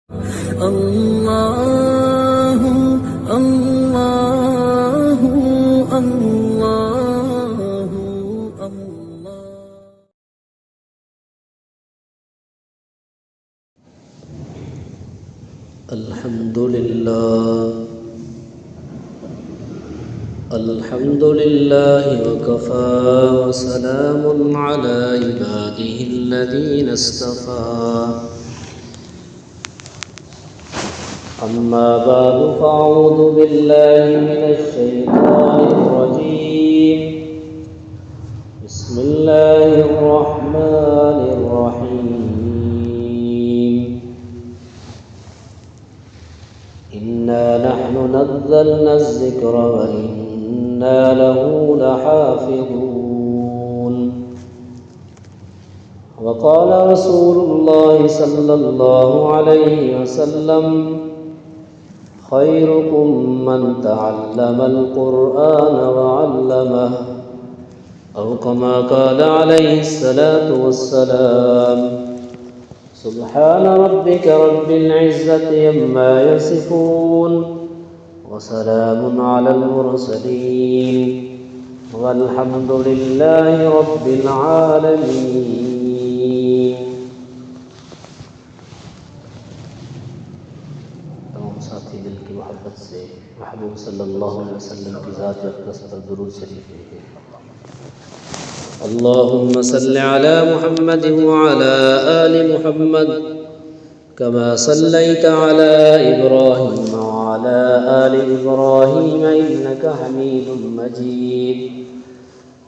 الله الله الله الله. الحمد لله وكفى وسلام على عباده الذين اصطفى. أما بعد فأعوذ بالله من الشيطان الرجيم. بسم الله الرحمن الرحيم. إنا نحن نزلنا الذكر وإنا له لحافظون. وقال رسول الله صلى الله عليه وسلم: خيركم من تعلم القرآن وعلمه، أو كما قال عليه الصلاة والسلام. سبحان ربك رب العزة عما يصفون، وسلام على المرسلين، والحمد لله رب العالمين. تمام ساتھی دل کی محبت سے محبوب صلی اللہ علیہ وسلم کی ذات اقدس پر درود شریف پڑھیں. اللهم صل على محمد وعلى آل محمد كما صليت على إبراهيم وعلى آل إبراهيم إنك حميد مجيد.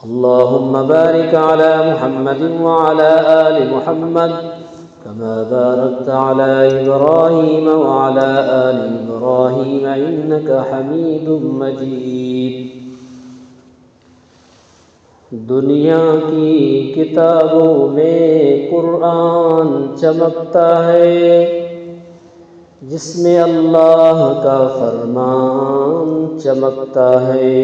اللهم بارك على محمد وعلى آل محمد كما باركت على إبراهيم وعلى آل إبراهيم إنك حميد مجيد. دنیا کی کتابوں میں قرآن چمکتا ہے، جس میں اللہ کا فرمان چمکتا ہے.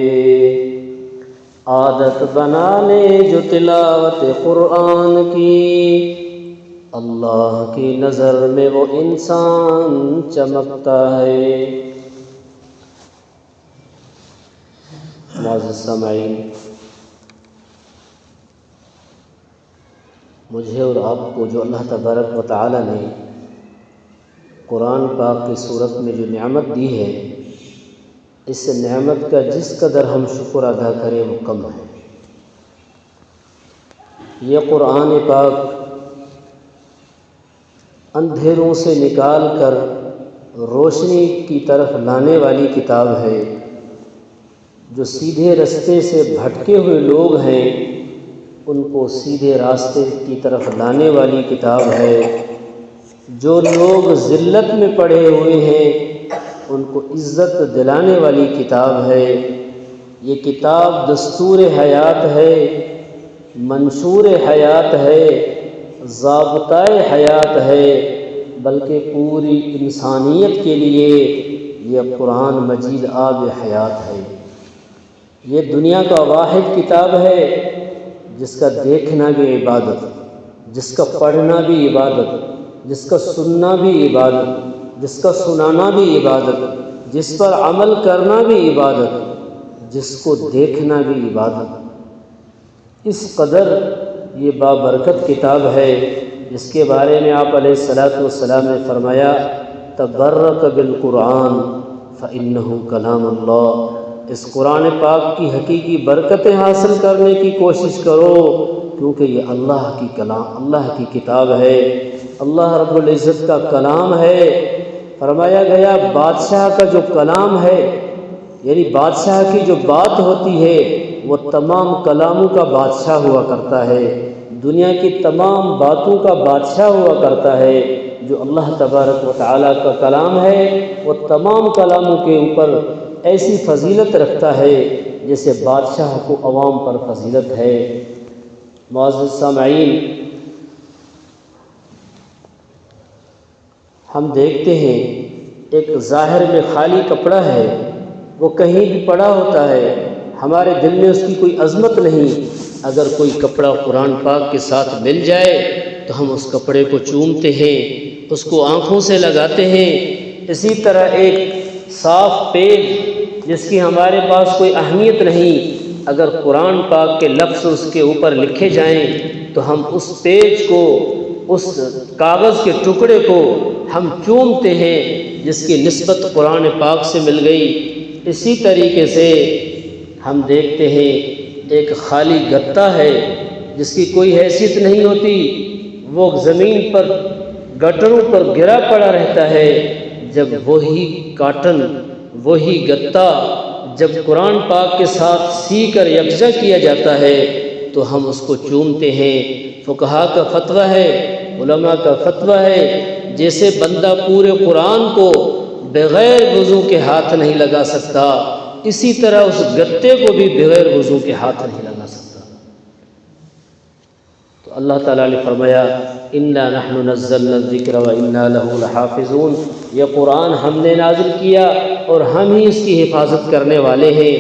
عادت بنا لے جو تلاوت قرآن کی، اللہ کی نظر میں وہ انسان چمکتا ہے. معزز سامعین، مجھے اور آپ کو جو اللہ تبارک و تعالی نے قرآن پاک کی صورت میں جو نعمت دی ہے، اس نعمت کا جس قدر ہم شکر ادا کریں وہ کم ہے. یہ قرآن پاک اندھیروں سے نکال کر روشنی کی طرف لانے والی کتاب ہے. جو سیدھے راستے سے بھٹکے ہوئے لوگ ہیں ان کو سیدھے راستے کی طرف لانے والی کتاب ہے. جو لوگ ذلت میں پڑے ہوئے ہیں ان کو عزت دلانے والی کتاب ہے. یہ کتاب دستور حیات ہے، منشور حیات ہے، ضابطۂ حیات ہے، بلکہ پوری انسانیت کے لیے یہ قرآن مجید آب حیات ہے. یہ دنیا کا واحد کتاب ہے جس کا دیکھنا بھی عبادت، جس کا پڑھنا بھی عبادت، جس کا سننا بھی عبادت، جس کا سنانا بھی عبادت، جس پر عمل کرنا بھی عبادت، جس کو دیکھنا بھی عبادت. اس قدر یہ بابرکت کتاب ہے جس کے بارے میں آپ علیہ الصلاۃ والسلام نے فرمایا: تبرک بالقرآن فإنہ کلام اللہ. اس قرآن پاک کی حقیقی برکتیں حاصل کرنے کی کوشش کرو، کیونکہ یہ اللہ کی کلام، اللہ کی کتاب ہے، اللہ رب العزت کا کلام ہے. فرمایا گیا بادشاہ کا جو کلام ہے، یعنی بادشاہ کی جو بات ہوتی ہے وہ تمام کلاموں کا بادشاہ ہوا کرتا ہے، دنیا کی تمام باتوں کا بادشاہ ہوا کرتا ہے. جو اللہ تبارک و تعالیٰ کا کلام ہے وہ تمام کلاموں کے اوپر ایسی فضیلت رکھتا ہے جیسے بادشاہ کو عوام پر فضیلت ہے. معزز سامعین، ہم دیکھتے ہیں ایک ظاہر میں خالی کپڑا ہے، وہ کہیں بھی پڑا ہوتا ہے، ہمارے دل میں اس کی کوئی عظمت نہیں. اگر کوئی کپڑا قرآن پاک کے ساتھ مل جائے تو ہم اس کپڑے کو چومتے ہیں اس کو آنکھوں سے لگاتے ہیں، اسی طرح ایک صاف پیج جس کی ہمارے پاس کوئی اہمیت نہیں، اگر قرآن پاک کے لفظ اس کے اوپر لکھے جائیں تو ہم اس پیج کو، اس کاغذ کے ٹکڑے کو ہم چومتے ہیں جس کی نسبت قرآن پاک سے مل گئی۔ اسی طریقے سے ہم دیکھتے ہیں ایک خالی گتا ہے جس کی کوئی حیثیت نہیں ہوتی، وہ زمین پر گٹروں پر گرا پڑا رہتا ہے، جب وہی کاٹن، وہی گتا جب قرآن پاک کے ساتھ سی کر یکجا کیا جاتا ہے تو ہم اس کو چومتے ہیں۔ فقہا کا فتویٰ ہے، علماء کا فتویٰ ہے، جیسے بندہ پورے قرآن کو بغیر وضو کے ہاتھ نہیں لگا سکتا، اسی طرح اس گتے کو بھی بغیر وضو کے ہاتھ نہیں لگا سکتا۔ تو اللہ تعالیٰ نے فرمایا اِنَّا نَحْنُ نَزَّلْنَا الذِّكْرَ وَإِنَّا لَهُ لَحَافِظُونَ، یہ قرآن ہم نے نازل کیا اور ہم ہی اس کی حفاظت کرنے والے ہیں۔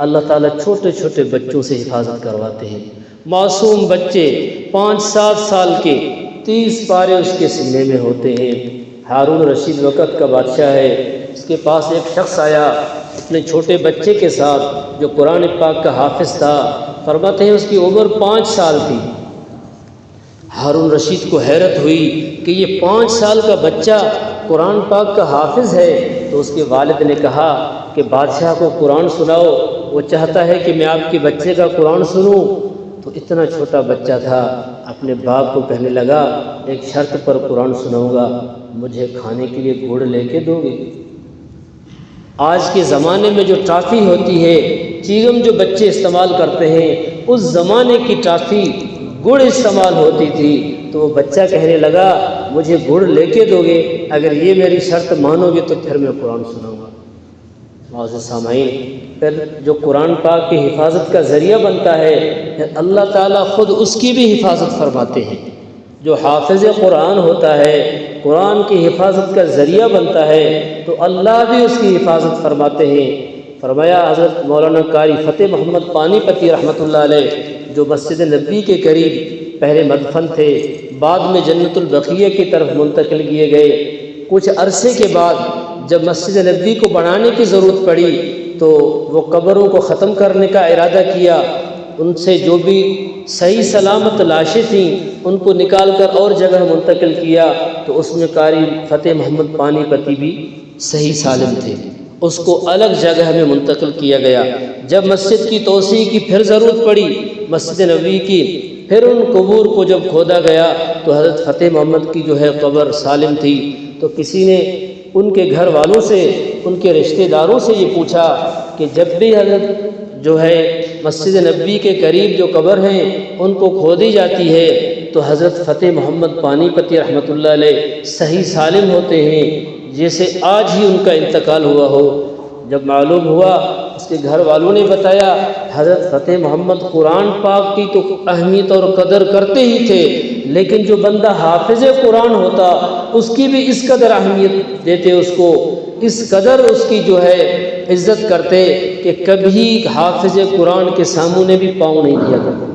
اللہ تعالیٰ چھوٹے چھوٹے بچوں سے حفاظت کرواتے ہیں، معصوم بچے 5-7 سال کے 30 پارے اس کے سینے میں ہوتے ہیں۔ ہارون رشید وقت کا بادشاہ ہے، اس کے پاس ایک شخص آیا اپنے چھوٹے بچے کے ساتھ جو قرآن پاک کا حافظ تھا، فرماتے ہیں اس کی عمر 5 سال تھی۔ ہارون رشید کو حیرت ہوئی کہ یہ 5 سال کا بچہ قرآن پاک کا حافظ ہے، تو اس کے والد نے کہا کہ بادشاہ کو قرآن سناؤ، وہ چاہتا ہے کہ میں آپ کے بچے کا قرآن سنوں۔ تو اتنا چھوٹا بچہ تھا، اپنے باپ کو کہنے لگا ایک شرط پر قرآن سناؤں گا، مجھے کھانے کے لیے گڑ لے کے دو گے؟ آج کے زمانے میں جو ٹافی ہوتی ہے، چیگم جو بچے استعمال کرتے ہیں، اس زمانے کی ٹافی گڑ استعمال ہوتی تھی، تو وہ بچہ کہنے لگا مجھے گڑ لے کے دو گے، اگر یہ میری شرط مانو گے تو پھر میں قرآن سناؤں گا۔ معزز سامعین، پھر جو قرآن پاک کی حفاظت کا ذریعہ بنتا ہے، پھر اللہ تعالیٰ خود اس کی بھی حفاظت فرماتے ہیں۔ جو حافظ قرآن ہوتا ہے، قرآن کی حفاظت کا ذریعہ بنتا ہے، تو اللہ بھی اس کی حفاظت فرماتے ہیں۔ فرمایا حضرت مولانا قاری فتح محمد پانی پتی رحمۃ اللہ علیہ، جو مسجد نبی کے قریب پہلے مدفن تھے، بعد میں جنت البقیع کی طرف منتقل کیے گئے۔ کچھ عرصے کے بعد جب مسجد نبی کو بنانے کی ضرورت پڑی تو وہ قبروں کو ختم کرنے کا ارادہ کیا، ان سے جو بھی صحیح سلامت لاشیں تھیں ان کو نکال کر اور جگہ منتقل کیا، تو اس میں قاری فتح محمد پانی پتی بھی صحیح سالم تھے، اس کو الگ جگہ میں منتقل کیا گیا۔ جب مسجد کی توسیع کی پھر ضرورت پڑی مسجد نبوی کی، پھر ان قبور کو جب کھودا گیا تو حضرت فتح محمد کی جو ہے قبر سالم تھی، تو کسی نے ان کے گھر والوں سے، ان کے رشتہ داروں سے یہ پوچھا کہ جب بھی حضرت جو ہے مسجد نبوی کے قریب جو قبر ہیں ان کو کھودی جاتی ہے تو حضرت فتح محمد پانی پتی رحمۃ اللہ علیہ صحیح سالم ہوتے ہیں، جیسے آج ہی ان کا انتقال ہوا ہو۔ جب معلوم ہوا، اس کے گھر والوں نے بتایا، حضرت فتح محمد قرآن پاک کی تو اہمیت اور قدر کرتے ہی تھے، لیکن جو بندہ حافظ قرآن ہوتا اس کی بھی اس قدر اہمیت دیتے، اس کو اس قدر اس کی جو ہے عزت کرتے کہ کبھی حافظ قرآن کے سامنے بھی پاؤں نہیں دیا کرتے۔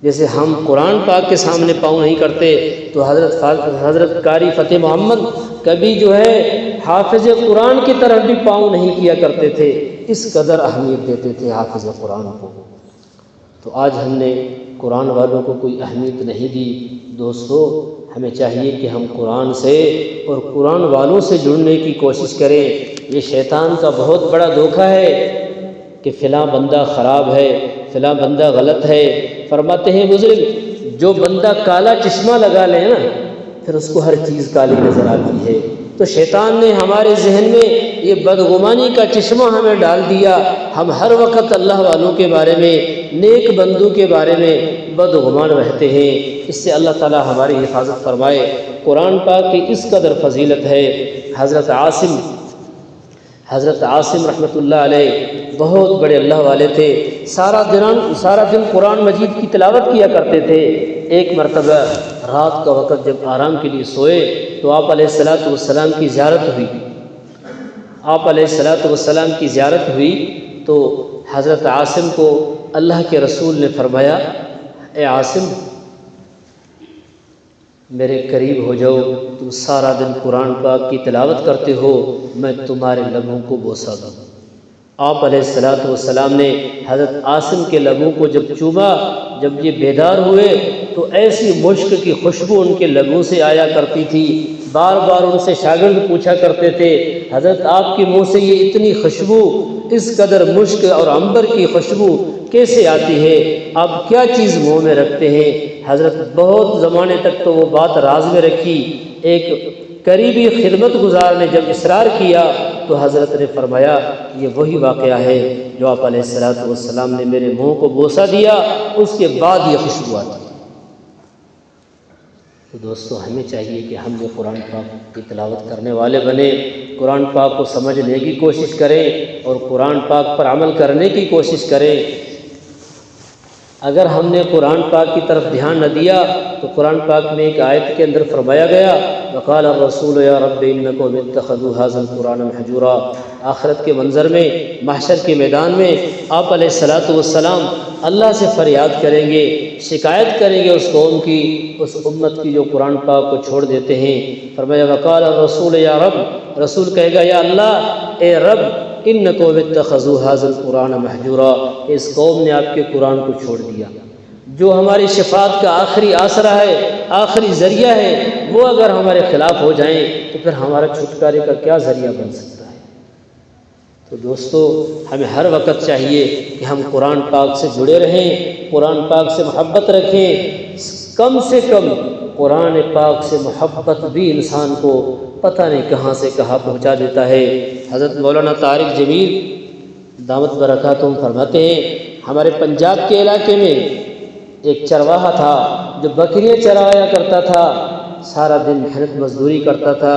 جیسے ہم قرآن پاک کے سامنے پاؤں نہیں کرتے، تو حضرت قاری فتح محمد کبھی جو ہے حافظ قرآن کی طرف بھی پاؤں نہیں کیا کرتے تھے، اس قدر اہمیت دیتے تھے حافظ قرآن کو۔ تو آج ہم نے قرآن والوں کو کوئی اہمیت نہیں دی۔ دوستو، ہمیں چاہیے کہ ہم قرآن سے اور قرآن والوں سے جڑنے کی کوشش کریں۔ یہ شیطان کا بہت بڑا دھوکہ ہے کہ فلاں بندہ خراب ہے، فلاں بندہ غلط ہے۔ فرماتے ہیں بزرگ، جو بندہ کالا چشمہ لگا لے نا، پھر اس کو ہر چیز کالی نظر آتی ہے۔ تو شیطان نے ہمارے ذہن میں یہ بدگمانی کا چشمہ ہمیں ڈال دیا، ہم ہر وقت اللہ والوں کے بارے میں، نیک بندوں کے بارے میں بدگمان رہتے ہیں۔ اس سے اللہ تعالی ہماری حفاظت فرمائے۔ قرآن پاک کی اس قدر فضیلت ہے۔ حضرت عاصم رحمۃ اللہ علیہ بہت بڑے اللہ والے تھے، سارا دن قرآن مجید کی تلاوت کیا کرتے تھے۔ ایک مرتبہ رات کا وقت جب آرام کے لیے سوئے تو آپ علیہ السلام کی زیارت ہوئی تو حضرت عاصم کو اللہ کے رسول نے فرمایا، اے عاصم، میرے قریب ہو جاؤ، تم سارا دن قرآن پاک کی تلاوت کرتے ہو، میں تمہارے لبوں کو بوسہ دوں۔ آپ علیہ السلام نے حضرت عاصم کے لبوں کو جب چوما، جب یہ بیدار ہوئے تو ایسی مشک کی خوشبو ان کے لبوں سے آیا کرتی تھی۔ بار بار ان سے شاگرد پوچھا کرتے تھے، حضرت آپ کے منہ سے یہ اتنی خوشبو، اس قدر مشک اور عنبر کی خوشبو کیسے آتی ہے؟ آپ کیا چیز منہ میں رکھتے ہیں؟ حضرت بہت زمانے تک تو وہ بات راز میں رکھی۔ ایک قریبی خدمت گزار نے جب اصرار کیا تو حضرت نے فرمایا، یہ وہی واقعہ ہے جو آپ علیہ السلام نے میرے منہ کو بوسہ دیا، اس کے بعد یہ خوشبو آتی۔ تو دوستو، ہمیں چاہیے کہ ہم جو قرآن پاک کی تلاوت کرنے والے بنیں، قرآن پاک کو سمجھنے کی کوشش کریں اور قرآن پاک پر عمل کرنے کی کوشش کریں۔ اگر ہم نے قرآن پاک کی طرف دھیان نہ دیا تو قرآن پاک میں ایک آیت کے اندر فرمایا گیا، وقال الرسول یا رب انکم اتخذوا ھذا القرآن مہجورا۔ آخرت کے منظر میں، محشر کے میدان میں آپ علیہ السلام اللہ سے فریاد کریں گے، شکایت کریں گے اس قوم کی، اس امت کی جو قرآن پاک کو چھوڑ دیتے ہیں۔ فرمایا وقال الرسول یا رب، رسول کہے گا یا اللہ، اے رب، انکم اتخذوا ھذا القرآن مہجورا، اس قوم نے آپ کے قرآن کو چھوڑ دیا، جو ہماری شفاعت کا آخری آسرا ہے، آخری ذریعہ ہے، وہ اگر ہمارے خلاف ہو جائیں تو پھر ہمارا چھٹکارے کا کیا ذریعہ بن سکتا ہے؟ تو دوستو، ہمیں ہر وقت چاہیے کہ ہم قرآن پاک سے جڑے رہیں، قرآن پاک سے محبت رکھیں۔ کم سے کم قرآن پاک سے محبت بھی انسان کو پتہ نہیں کہاں سے کہاں پہنچا دیتا ہے۔ حضرت مولانا طارق جمیل دامت برکاتہم فرماتے ہیں، ہمارے پنجاب کے علاقے میں ایک چرواہا تھا جو بکریاں چرایا کرتا تھا، سارا دن محنت مزدوری کرتا تھا۔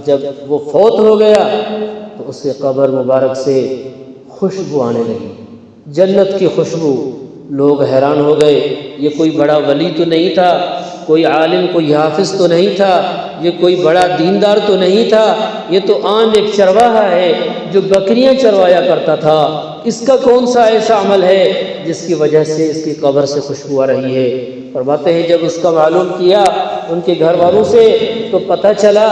جب وہ فوت ہو گیا تو اس کے قبر مبارک سے خوشبو آنے لگی، جنت کی خوشبو۔ لوگ حیران ہو گئے، یہ کوئی بڑا ولی تو نہیں تھا، کوئی عالم، کوئی حافظ تو نہیں تھا، یہ کوئی بڑا دیندار تو نہیں تھا، یہ تو عام ایک چرواہا ہے جو بکریاں چروایا کرتا تھا۔ اس کا کون سا ایسا عمل ہے جس کی وجہ سے اس کی قبر سے خوشبو آ رہی ہے؟ فرماتے ہیں جب اس کا معلوم کیا ان کے گھر والوں سے تو پتہ چلا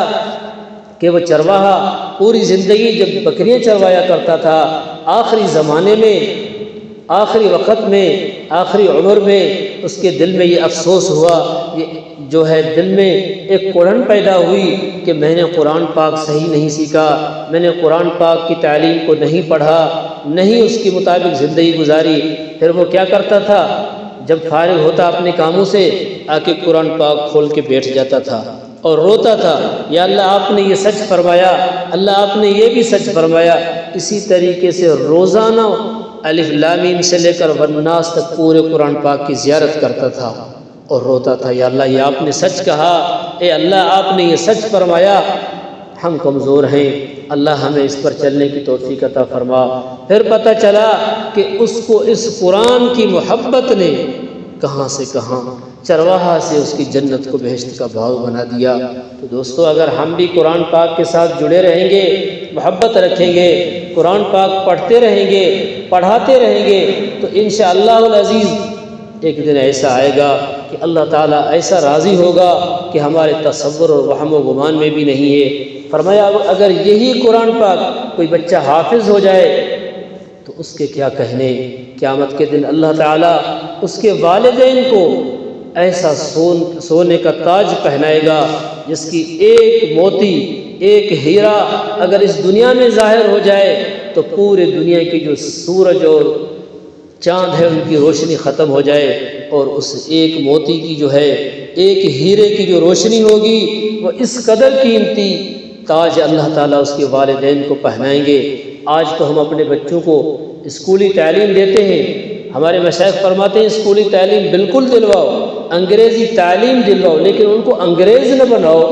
کہ وہ چرواہا پوری زندگی جب بکریاں چروایا کرتا تھا، آخری زمانے میں، آخری وقت میں، آخری عمر میں اس کے دل میں یہ افسوس ہوا، یہ جو ہے دل میں ایک کڑن پیدا ہوئی کہ میں نے قرآن پاک صحیح نہیں سیکھا، میں نے قرآن پاک کی تعلیم کو نہیں پڑھا، نہیں اس کے مطابق زندگی گزاری۔ پھر وہ کیا کرتا تھا؟ جب فارغ ہوتا اپنے کاموں سے، آ کے قرآن پاک کھول کے بیٹھ جاتا تھا اور روتا تھا، یا اللہ آپ نے یہ سچ فرمایا، اللہ آپ نے یہ بھی سچ فرمایا۔ اسی طریقے سے روزانہ الف لام میم سے لے کر والناس تک پورے قرآن پاک کی زیارت کرتا تھا اور روتا تھا، یا اللہ یہ آپ نے سچ کہا، اے اللہ آپ نے یہ سچ فرمایا، ہم کمزور ہیں، اللہ ہمیں اس پر چلنے کی توفیق عطا فرما۔ پھر پتہ چلا کہ اس کو اس قرآن کی محبت نے کہاں سے کہاں، چرواہا سے اس کی جنت کو بہشت کا باغ بنا دیا۔ تو دوستو، اگر ہم بھی قرآن پاک کے ساتھ جڑے رہیں گے، محبت رکھیں گے، قرآن پاک پڑھتے رہیں گے، پڑھاتے رہیں گے، تو انشاءاللہ العزیز ایک دن ایسا آئے گا کہ اللہ تعالیٰ ایسا راضی ہوگا کہ ہمارے تصور اور وہم و گمان میں بھی نہیں ہے۔ فرمایا اگر یہی قرآن پاک کوئی بچہ حافظ ہو جائے تو اس کے کیا کہنے، قیامت کے دن اللہ تعالیٰ اس کے والدین کو ایسا سونے کا تاج پہنائے گا جس کی ایک موتی، ایک ہیرا اگر اس دنیا میں ظاہر ہو جائے تو پورے دنیا کی جو سورج اور چاند ہے ان کی روشنی ختم ہو جائے، اور اس ایک موتی کی جو ہے، ایک ہیرے کی جو روشنی ہوگی، وہ اس قدر قیمتی تاج اللہ تعالیٰ اس کے والدین کو پہنائیں گے۔ آج تو ہم اپنے بچوں کو اسکولی تعلیم دیتے ہیں، ہمارے مشائخ فرماتے ہیں اسکولی تعلیم بالکل دلواؤ، انگریزی تعلیم دلواؤ، لیکن ان کو انگریز نہ بناؤ،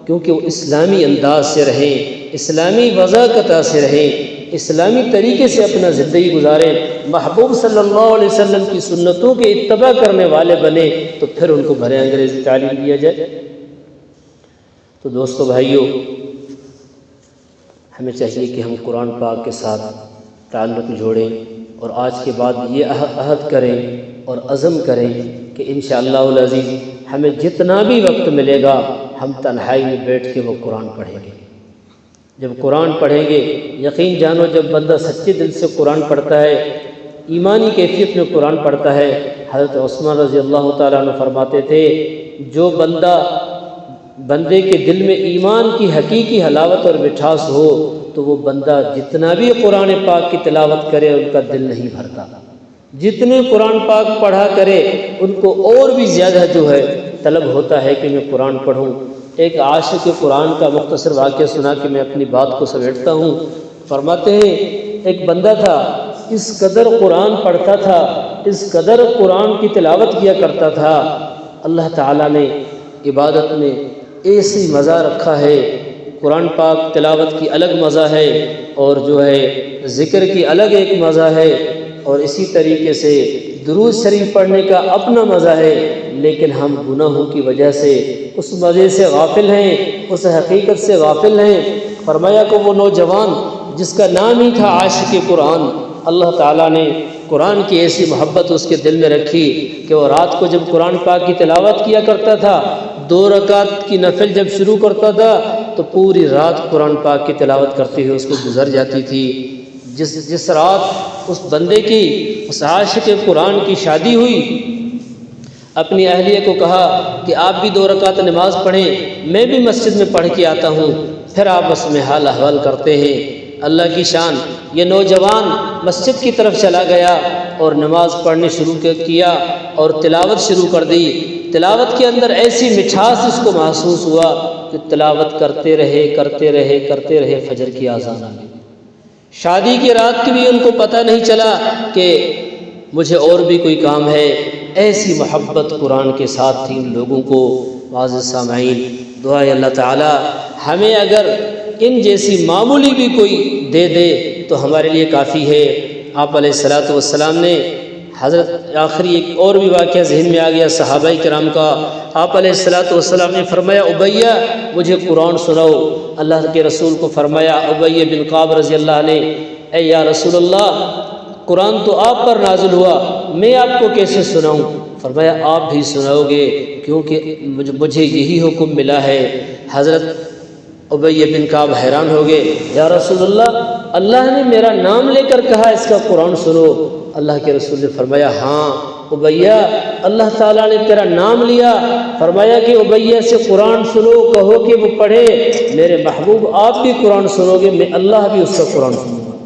کیونکہ وہ اسلامی انداز سے رہیں، اسلامی وضاقت سے رہیں، اسلامی طریقے سے اپنا زندگی گزاریں، محبوب صلی اللہ علیہ وسلم کی سنتوں کے اتباع کرنے والے بنے، تو پھر ان کو بھلے انگریزی تعلیم دیا جائے۔ تو دوستو بھائیو، ہمیں چاہیے کہ ہم قرآن پاک کے ساتھ تعلق جوڑیں اور آج کے بعد یہ عہد کریں اور عزم کریں کہ انشاءاللہ العزیز ہمیں جتنا بھی وقت ملے گا ہم تنہائی میں بیٹھ کے وہ قرآن پڑھیں گے۔ جب قرآن پڑھیں گے یقین جانو جب بندہ سچے دل سے قرآن پڑھتا ہے، ایمانی کیفیت میں قرآن پڑھتا ہے، حضرت عثمان رضی اللہ تعالیٰ عنہ فرماتے تھے جو بندے کے دل میں ایمان کی حقیقی حلاوت اور مٹھاس ہو تو وہ بندہ جتنا بھی قرآن پاک کی تلاوت کرے ان کا دل نہیں بھرتا، جتنے قرآن پاک پڑھا کرے ان کو اور بھی زیادہ جو ہے طلب ہوتا ہے کہ میں قرآن پڑھوں۔ ایک عاشق قرآن کا مختصر واقعہ سنا کہ میں اپنی بات کو سمیٹتا ہوں۔ فرماتے ہیں ایک بندہ تھا، اس قدر قرآن پڑھتا تھا، اس قدر قرآن کی تلاوت کیا کرتا تھا، اللہ تعالیٰ نے عبادت میں ایسی مزہ رکھا ہے، قرآن پاک تلاوت کی الگ مزہ ہے اور جو ہے ذکر کی الگ ایک مزہ ہے، اور اسی طریقے سے درود شریف پڑھنے کا اپنا مزہ ہے، لیکن ہم گناہوں کی وجہ سے اس مزے سے غافل ہیں، اس حقیقت سے غافل ہیں۔ فرمایا کہ وہ نوجوان جس کا نام ہی تھا عاشق قرآن، اللہ تعالیٰ نے قرآن کی ایسی محبت اس کے دل میں رکھی کہ وہ رات کو جب قرآن پاک کی تلاوت کیا کرتا تھا، 2 رکعت کی نفل جب شروع کرتا تھا تو پوری رات قرآن پاک کی تلاوت کرتے ہوئے اس کو گزر جاتی تھی۔ جس رات اس بندے کی اس عاشق قرآن کی شادی ہوئی، اپنی اہلیہ کو کہا کہ آپ بھی 2 رکعت نماز پڑھیں، میں بھی مسجد میں پڑھ کے آتا ہوں، پھر آپس میں حال احوال کرتے ہیں۔ اللہ کی شان، یہ نوجوان مسجد کی طرف چلا گیا اور نماز پڑھنے شروع کیا اور تلاوت شروع کر دی۔ تلاوت کے اندر ایسی مٹھاس اس کو محسوس ہوا کہ تلاوت کرتے رہے فجر کی اذان آ گئی۔ شادی کی رات کی بھی ان کو پتہ نہیں چلا کہ مجھے اور بھی کوئی کام ہے۔ ایسی محبت قرآن کے ساتھ تھی ان لوگوں کو۔ معزز سامعین، دعا ہے اللہ تعالی ہمیں اگر ان جیسی معمولی بھی کوئی دے دے تو ہمارے لیے کافی ہے۔ آپ علیہ الصلوۃ والسلام نے حضرت آخری ایک اور بھی واقعہ ذہن میں آ گیا صحابہ کرام کا۔ آپ علیہ الصلوۃ والسلام نے فرمایا ابیہ مجھے قرآن سناؤ۔ اللہ کے رسول کو فرمایا ابی بن کعب رضی اللہ نے، اے یا رسول اللہ قرآن تو آپ پر نازل ہوا، میں آپ کو کیسے سناؤں؟ فرمایا آپ بھی سناؤ گے کیونکہ مجھے یہی حکم ملا ہے۔ حضرت ابی بن کعب حیران ہو گئے، یا رسول اللہ اللہ نے میرا نام لے کر کہا اس کا قرآن سنو۔ اللہ کے رسول نے فرمایا ہاں ابیہ اللہ تعالیٰ نے تیرا نام لیا، فرمایا کہ ابیہ سے قرآن سنو، کہو کہ وہ پڑھے۔ میرے محبوب آپ بھی قرآن سنو گے، میں اللہ بھی اس کا قرآن سنوں گا۔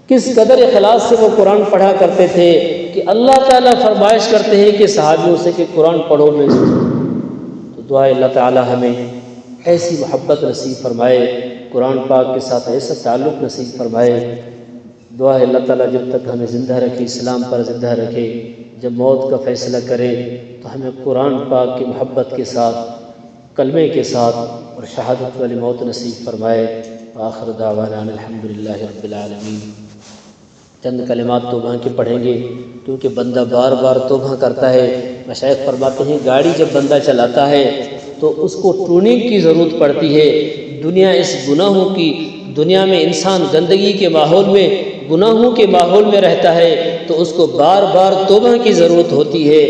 کس قدر اخلاص سے وہ قرآن پڑھا کرتے تھے کہ اللہ تعالیٰ فرمائش کرتے ہیں کہ صحابیوں سے کہ قرآن پڑھو میں سنوں۔ تو دعا اللہ تعالیٰ ہمیں ایسی محبت نصیب فرمائے، قرآن پاک کے ساتھ ایسا تعلق نصیب فرمائے۔ دعا ہے اللہ تعالیٰ جب تک ہمیں زندہ رکھے، اسلام پر زندہ رکھے، جب موت کا فیصلہ کرے تو ہمیں قرآن پاک کی محبت کے ساتھ، کلمے کے ساتھ اور شہادت والی موت نصیب فرمائے۔ آخر دعوانا الحمدللہ رب العالمین۔ چند کلمات توبہ کے پڑھیں گے کیونکہ بندہ بار بار توبہ کرتا ہے۔ مشائخ فرماتے ہیں گاڑی جب بندہ چلاتا ہے تو اس کو ٹوننگ کی ضرورت پڑتی ہے۔ دنیا اس گناہوں کی، دنیا میں انسان گندگی کے ماحول میں، گناہوں کے ماحول میں رہتا ہے تو اس کو بار بار توبہ کی ضرورت ہوتی ہے۔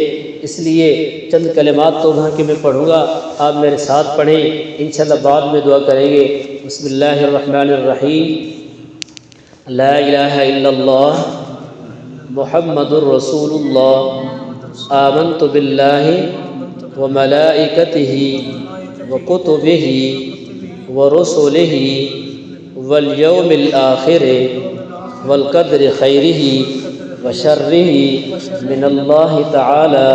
اس لیے چند کلمات توبہ کے میں پڑھوں گا، آپ میرے ساتھ پڑھیں، انشاءاللہ بعد میں دعا کریں گے۔ بسم اللہ الرحمن الرحیم۔ لا الہ الا اللہ محمد الرسول اللہ آمنت باللہ وملائکتہ وکتبہ ورسلہ والیوم الآخر والقدر خیرہ وشرہ من اللہ تعالی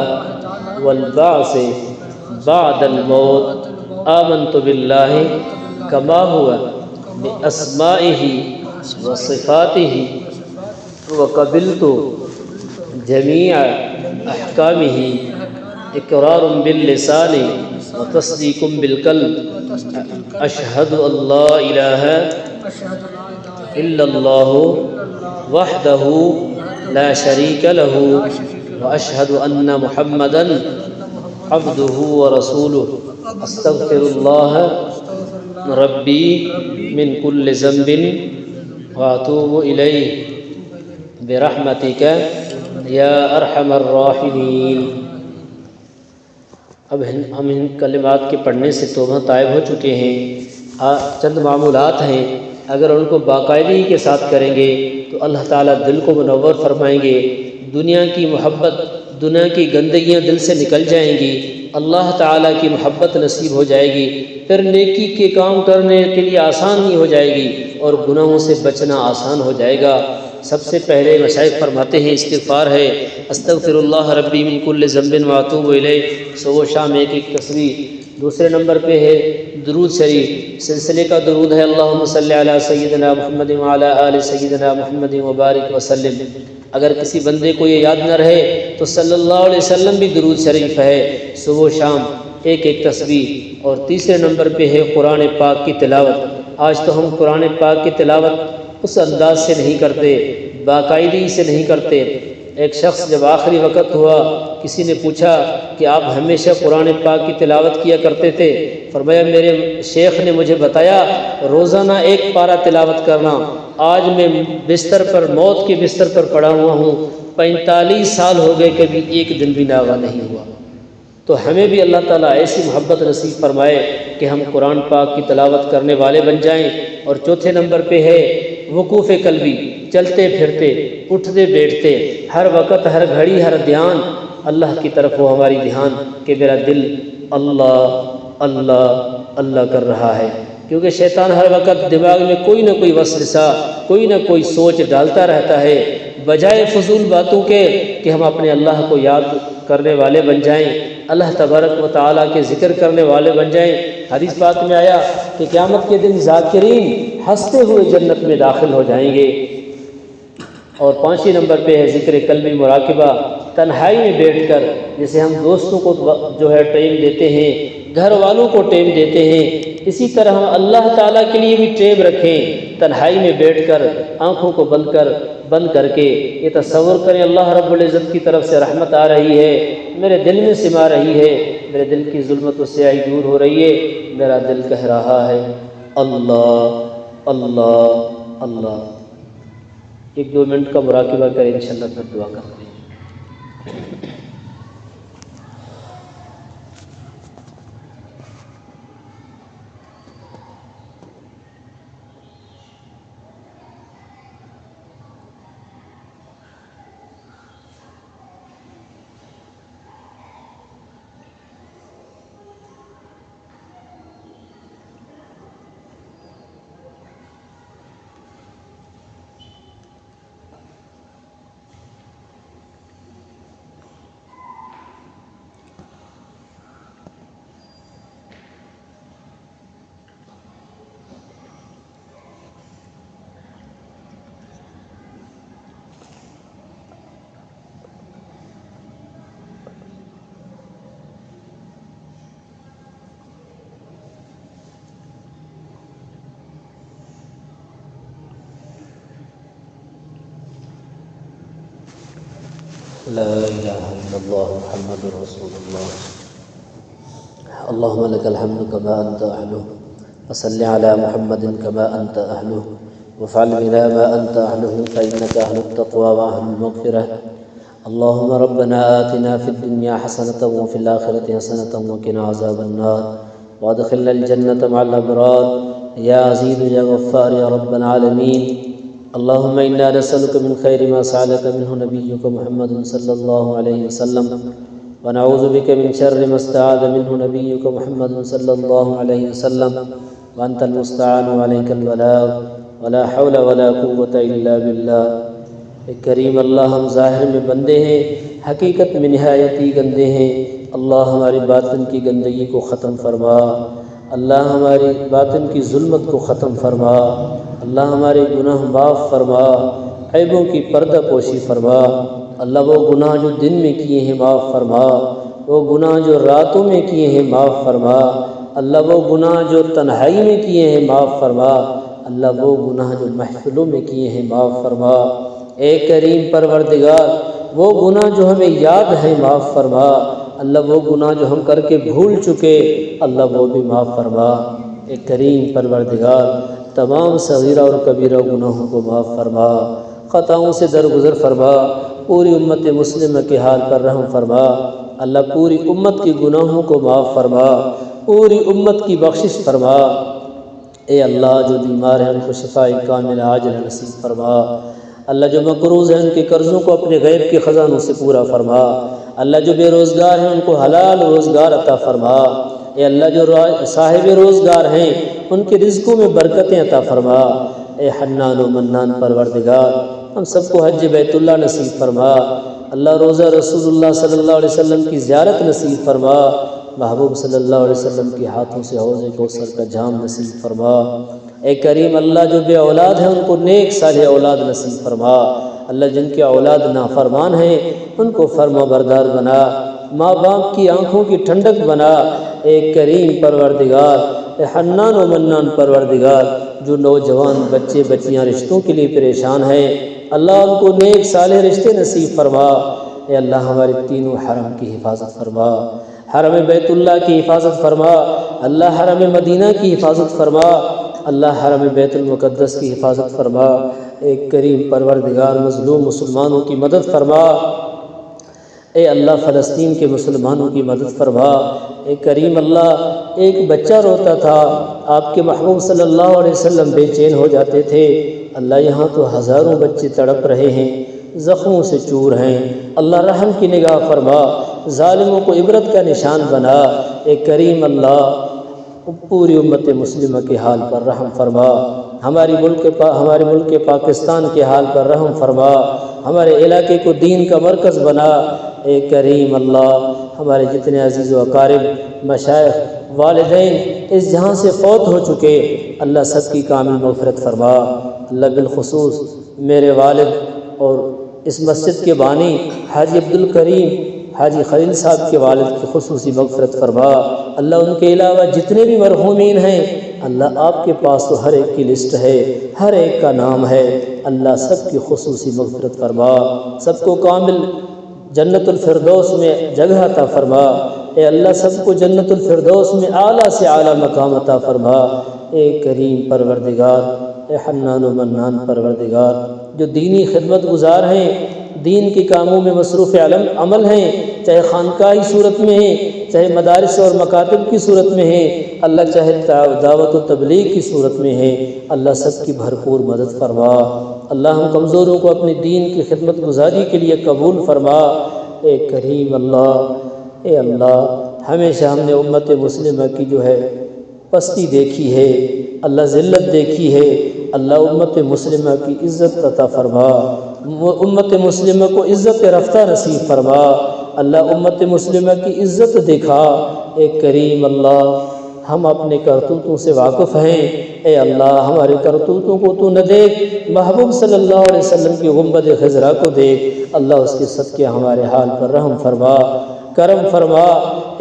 والبعث بعد الموت آمنت باللہ کما ہوا باسمائہ وصفاتہ وقبلت جمیع احکامہ اقرار باللسان وتصدیق بالقلب اشہد ان لا الہ الا اللہ وحدہ لا شریک لہ واشہد ان محمدا عبدہ ورسولہ استغفر اللہ ربی من کل ذنب واتوب الیہ برحمتک یا ارحم الراحمین۔ اب ہم ان کلمات کے پڑھنے سے توبہ طائب ہو چکے ہیں۔ چند معمولات ہیں، اگر ان کو باقاعدگی کے ساتھ کریں گے تو اللہ تعالیٰ دل کو منور فرمائیں گے، دنیا کی محبت، دنیا کی گندگیاں دل سے نکل جائیں گی، اللہ تعالیٰ کی محبت نصیب ہو جائے گی، پھر نیکی کے کام کرنے کے لیے آسانی ہو جائے گی اور گناہوں سے بچنا آسان ہو جائے گا۔ سب سے پہلے مشائخ فرماتے ہیں استغفار ہے، استغفر اللہ ربی من کل ذنب واتوب الیہ، صبح و شام ایک تسبیح۔ دوسرے نمبر پہ ہے درود شریف، سلسلے کا درود ہے اللہم صلی علی سیدنا محمد وعلی آل سیدنا محمد وبارک وسلم۔ اگر کسی بندے کو یہ یاد نہ رہے تو صلی اللہ علیہ وسلم بھی درود شریف ہے، صبح و شام ایک تسبیح۔ اور تیسرے نمبر پہ ہے قرآن پاک کی تلاوت۔ آج تو ہم قرآن پاک کی تلاوت اس انداز سے نہیں کرتے، باقاعدگی سے نہیں کرتے۔ ایک شخص جب آخری وقت ہوا، کسی نے پوچھا کہ آپ ہمیشہ قرآن پاک کی تلاوت کیا کرتے تھے؟ فرمایا میرے شیخ نے مجھے بتایا روزانہ ایک پارہ تلاوت کرنا۔ آج میں بستر پر، موت کے بستر پر پڑا ہوا ہوں، 45 سال ہو گئے، کبھی ایک دن بھی ناغہ نہیں ہوا۔ تو ہمیں بھی اللہ تعالیٰ ایسی محبت نصیب فرمائے کہ ہم قرآن پاک کی تلاوت کرنے والے بن جائیں۔ اور چوتھے نمبر پہ ہے وقوف قلبی، چلتے پھرتے، اٹھتے بیٹھتے، ہر وقت، ہر گھڑی، ہر دھیان اللہ کی طرف ہو ہماری دھیان، کہ میرا دل اللہ اللہ اللہ کر رہا ہے۔ کیونکہ شیطان ہر وقت دماغ میں کوئی نہ کوئی وسوسہ، کوئی نہ کوئی سوچ ڈالتا رہتا ہے، بجائے فضول باتوں کے کہ ہم اپنے اللہ کو یاد کرنے والے بن جائیں، اللہ تبارک و تعالیٰ کے ذکر کرنے والے بن جائیں۔ حدیث پاک میں آیا کہ قیامت کے دن ذاکرین ہنستے ہوئے جنت میں داخل ہو جائیں گے۔ اور پانچویں نمبر پہ ہے ذکر قلبی، مراقبہ، تنہائی میں بیٹھ کر، جیسے ہم دوستوں کو جو ہے ٹائم دیتے ہیں، گھر والوں کو ٹائم دیتے ہیں، اسی طرح ہم اللہ تعالیٰ کے لیے بھی ٹائم رکھیں، تنہائی میں بیٹھ کر، آنکھوں کو بند کر کے یہ تصور کریں اللہ رب العزت کی طرف سے رحمت آ رہی ہے، میرے دل میں سما رہی ہے، میرے دل کی ظلمت و سیاہی دور ہو رہی ہے، میرا دل کہہ رہا ہے اللہ اللہ اللہ۔ 1-2 منٹ کا مراقبہ کریں، انشاءاللہ پھر دعا کرتے ہیں۔ لا إله إلا الله محمد رسول الله اللهم لك الحمد كما أنت أهله وصل على محمد كما أنت أهله وافعل بنا ما أنت أهله فإنك أهل التقوى وأهل المغفرة اللهم ربنا آتنا في الدنيا حسنة وفي الآخرة حسنة وقنا عذاب النار وادخلنا الجنة مع الأبرار يا عزيز يا غفار يا رب العالمين اللهم إنا نسألك من خير ما سألك منه نبيك محمد صلى الله عليه وسلم ونعوذ بك من شر ما استعاذ منه نبيك محمد صلى الله عليه وسلم وأنت المستعان وعليك البلاغ ولا حول ولا قوة إلا بالله۔ کریم اللہ، ہم ظاہر میں بندے ہیں، حقیقت میں نہایت ہی گندے ہیں۔ اللہ ہماری باطن کی گندگی کو ختم فرما، اللہ ہماری باطن کی ظلمت کو ختم فرما، اللہ ہمارے گناہ معاف فرما، عیبوں کی پردہ پوشی فرما۔ اللہ وہ گناہ جو دن میں کیے ہیں معاف فرما، وہ گناہ جو راتوں میں کیے ہیں معاف فرما، اللہ وہ گناہ جو تنہائی میں کیے ہیں معاف فرما، اللہ وہ گناہ جو محفلوں میں کیے ہیں معاف فرما۔ اے کریم پروردگار، وہ گناہ جو ہمیں یاد ہے معاف فرما، اللہ وہ گناہ جو ہم کر کے بھول چکے اللہ وہ بھی معاف فرما۔ اے کریم پروردگار، تمام صغیرہ اور کبیرہ گناہوں کو معاف فرما، خطاؤں سے درگزر فرما، پوری امت مسلمہ کے حال پر رحم فرما۔ اللہ پوری امت کے گناہوں کو معاف فرما، پوری امت کی بخشش فرما۔ اے اللہ جو بیمار ہیں ان کو شفاء کاملہ عاجلہ نصیب فرما۔ اللہ جو مقروض ہیں ان کے قرضوں کو اپنے غیب کے خزانوں سے پورا فرما۔ اللہ جو بے روزگار ہیں ان کو حلال روزگار عطا فرما۔ اے اللہ جو صاحب روزگار ہیں ان کے رزقوں میں برکتیں عطا فرما۔ اے حنان و منان پروردگار ہم سب کو حج بیت اللہ نصیب فرما۔ اللہ روزہ رسول اللہ صلی اللہ علیہ وسلم کی زیارت نصیب فرما۔ محبوب صلی اللہ علیہ وسلم کے ہاتھوں سے حوض کوثر کا جام نصیب فرما۔ اے کریم اللہ جو بے اولاد ہیں ان کو نیک صالح اولاد نصیب فرما۔ اللہ جن کے اولاد نافرمان ہیں ان کو فرما بردار بنا، ماں باپ کی آنکھوں کی ٹھنڈک بنا۔ اے کریم پروردگار، اے حنان و منان پروردگار، جو نوجوان بچے بچیاں رشتوں کے لیے پریشان ہیں اللہ ان کو نیک صالح رشتے نصیب فرما۔ اے اللہ ہمارے تینوں حرم کی حفاظت فرما، حرم بیت اللہ کی حفاظت فرما، اللہ حرم مدینہ کی حفاظت فرما، اللہ حرم بیت المقدس کی حفاظت فرما۔ ایک کریم پروردگار مظلوم مسلمانوں کی مدد فرما۔ اے اللہ فلسطین کے مسلمانوں کی مدد فرما۔ اے کریم اللہ ایک بچہ روتا تھا آپ کے محبوب صلی اللہ علیہ وسلم بے چین ہو جاتے تھے، اللہ یہاں تو ہزاروں بچے تڑپ رہے ہیں، زخموں سے چور ہیں، اللہ رحم کی نگاہ فرما، ظالموں کو عبرت کا نشان بنا۔ اے کریم اللہ پوری امت مسلمہ کے حال پر رحم فرما، ہمارے ملک پاکستان کے حال پر رحم فرما، ہمارے علاقے کو دین کا مرکز بنا۔ اے کریم اللہ ہمارے جتنے عزیز و اقارب مشائخ والدین اس جہاں سے فوت ہو چکے اللہ سب کی کامل مغفرت فرما۔ اللہ بالخصوص میرے والد اور اس مسجد کے بانی حاجی عبدالکریم حاجی خلیل صاحب کے والد کی خصوصی مغفرت فرما۔ اللہ ان کے علاوہ جتنے بھی مرحومین ہیں اللہ آپ کے پاس تو ہر ایک کی لسٹ ہے، ہر ایک کا نام ہے، اللہ سب کی خصوصی مغفرت فرما، سب کو کامل جنت الفردوس میں جگہ عطا فرما۔ اے اللہ سب کو جنت الفردوس میں اعلیٰ سے اعلیٰ مقام عطا فرما۔ اے کریم پروردگار، اے حنان و منان پروردگار، جو دینی خدمت گزار ہیں، دین کے کاموں میں مصروف عمل ہیں، چاہے خانقاہی صورت میں ہیں، چاہے مدارس اور مکاتب کی صورت میں ہیں، اللہ چاہے دعوت و تبلیغ کی صورت میں ہیں، اللہ سب کی بھرپور مدد فرما۔ اللہ ہم کمزوروں کو اپنے دین کی خدمت گزاری کے لیے قبول فرما۔ اے کریم اللہ، اے اللہ ہمیشہ ہم نے امت مسلمہ کی جو ہے پستی دیکھی ہے، اللہ ذلت دیکھی ہے، اللہ امت مسلمہ کی عزت عطا فرما، امت مسلمہ کو عزت رفتہ نصیب فرما، اللہ امت مسلمہ کی عزت دکھا۔ اے کریم اللہ ہم اپنے کرتوتوں سے واقف ہیں، اے اللہ ہمارے کرتوتوں کو تو نہ دیکھ، محبوب صلی اللہ علیہ وسلم کی گنبد خضرا کو دیکھ، اللہ اس کے صدقے ہمارے حال پر رحم فرما، کرم فرما۔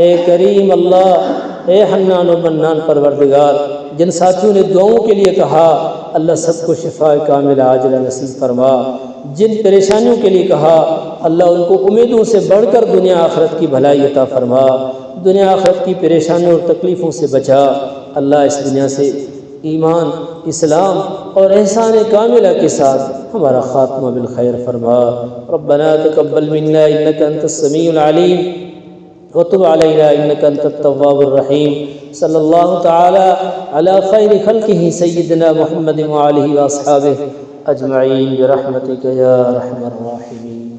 اے کریم اللہ، اے حنان و منان پروردگار، جن ساتھیوں نے دعاؤں کے لیے کہا اللہ سب کو شفاء کاملہ عاجلہ نصیب فرما، جن پریشانیوں کے لیے کہا اللہ ان کو امیدوں سے بڑھ کر دنیا آخرت کی بھلائی عطا فرما، دنیا آخرت کی پریشانیوں اور تکلیفوں سے بچا، اللہ اس دنیا سے ایمان، اسلام اور احسان کاملہ کے ساتھ ہمارا خاتمہ بالخیر فرما۔ ربنا تقبل منا انک انت السمیع العلیم وتب علینا انک انت التواب الرحیم۔ صلی اللہ تعالی علی خیر خلقہ سیدنا محمد وآلہ واصحابہ اجمعین برحمتک یا ارحم الراحمین۔